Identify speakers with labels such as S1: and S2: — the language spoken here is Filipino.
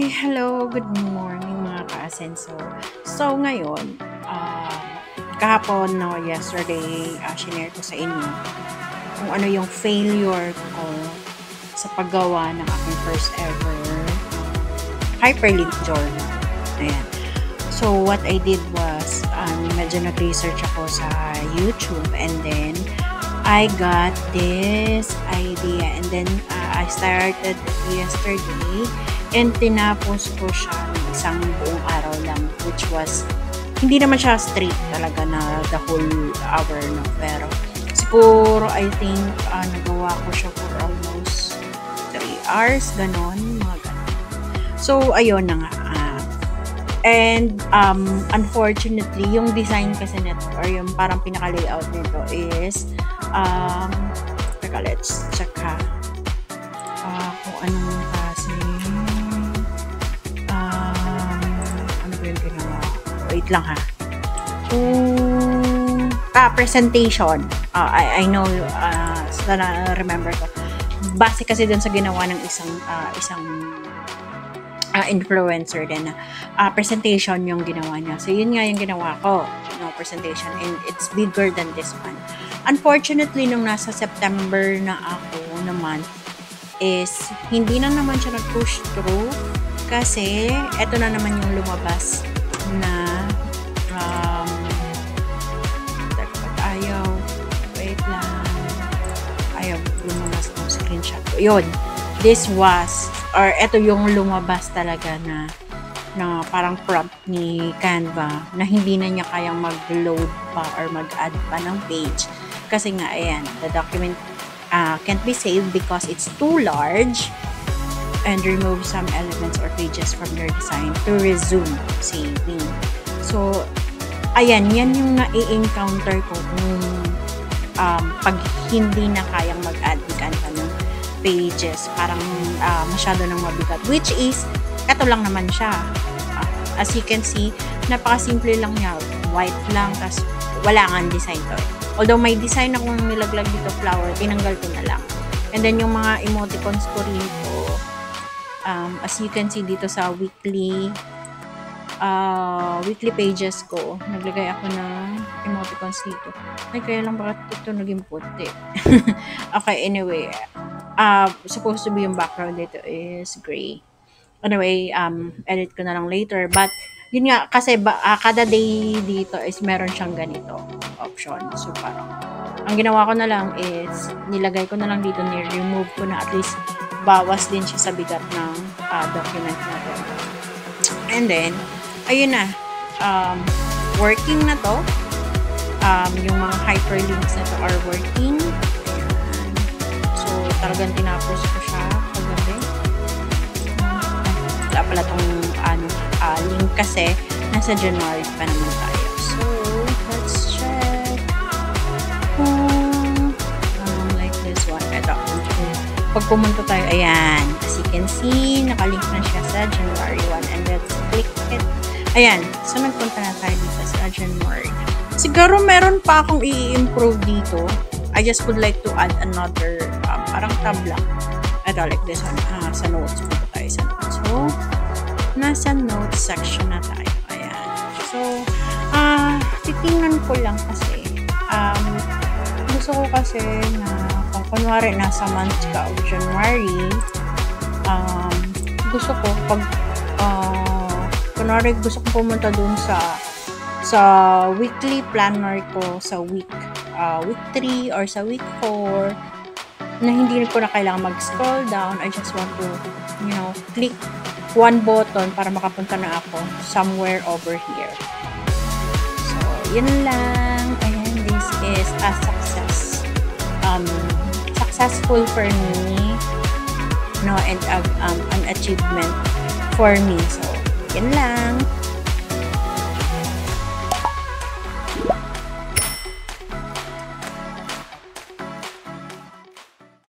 S1: Hi, hello, good morning mga ka-asenso. So ngayon, kahapon, no, yesterday, shinare ko sa inyo kung ano yung failure ko sa paggawa ng aking first ever hyperlink journal. Ayan. So what I did was, medyo nag-research ako sa YouTube, and then I got this idea, and then I started yesterday, and tinapos ko siya ng isang buong araw lang, which was hindi naman siya straight talaga na the whole hour, no, pero siguro I think nagawa ko siya for almost 3 hours, ganon, mga ganon. So ayun na nga. And unfortunately, yung design kasi nito, or yung parang pinaka-layout nito is let's check ha kung anong kasi ano ba yung ginawa, wait lang ha. So presentation, I know, so na-remember ko, base kasi dun sa ginawa ng isang influencer din, presentation yung ginawa niya. So yun nga yung ginawa ko, no, presentation, and it's bigger than this one. Unfortunately, nung nasa September na ako naman, is hindi na naman siya nag-push through kasi eto na naman yung lumabas na ayaw lumabas ng screenshot ko. Yun, this was, or eto yung lumabas talaga na parang prompt ni Canva na hindi na niya kayang mag-load pa or mag-add pa ng page kasi nga, ayan, the document can't be saved because it's too large, and remove some elements or pages from your design to resume saving. So ayan, yan yung na-encounter ko kung pag hindi na kayang mag-add ni Canva ng pages, parang masyado nang mabigat, which is eto lang naman siya. As you can see, napaka-simple lang niya, white lang, tas wala nga design to. Although may design akong nilaglag dito, flower, tinanggal ko na lang. And then yung mga emoticons ko rito, as you can see dito sa weekly pages ko, naglagay ako ng emoticons dito. Ay, kaya lang bakit ito naging puti. Okay, anyway, supposed to be yung background dito is gray. Anyway, edit ko na lang later. But, yun nga, kasi kada day dito is meron siyang ganito option. So, parang, ang ginawa ko na lang is, nilagay ko na lang dito, ni-remove ko na, at least, bawas din siya sa bigat ng document natin. And then, ayun na, working na to. Yung mga hyperlinks na to are working. Ayan. So, talagang tinapos ko siya kagabi. Wala pala tong link kasi nasa January pa naman tayo. So, let's check. Like this one. Ito. Pag pumunta tayo, ayan. As you can see, nakalink na siya sa January 1. And let's click it. Ayan. So, nagpunta na tayo dito sa January. Siguro meron pa akong i-improve dito. I just would like to add another parang tab lang. Ito, like this one. Sa notes. Punta tayo sa notes. So, nasa notes section na tayo. Ayan. So, titingnan ko lang kasi. Gusto ko kasi na, kung kunwari nasa month ka of January, gusto ko pag, kunwari gusto ko pumunta dun sa weekly planner ko sa week 3 or sa week 4, na hindi ko na kailangan mag-scroll down. I just want to, click one button para makapunta na ako somewhere over here. So, yun lang. Ayan, this is a success. Successful for me, and an achievement for me. So, yun lang.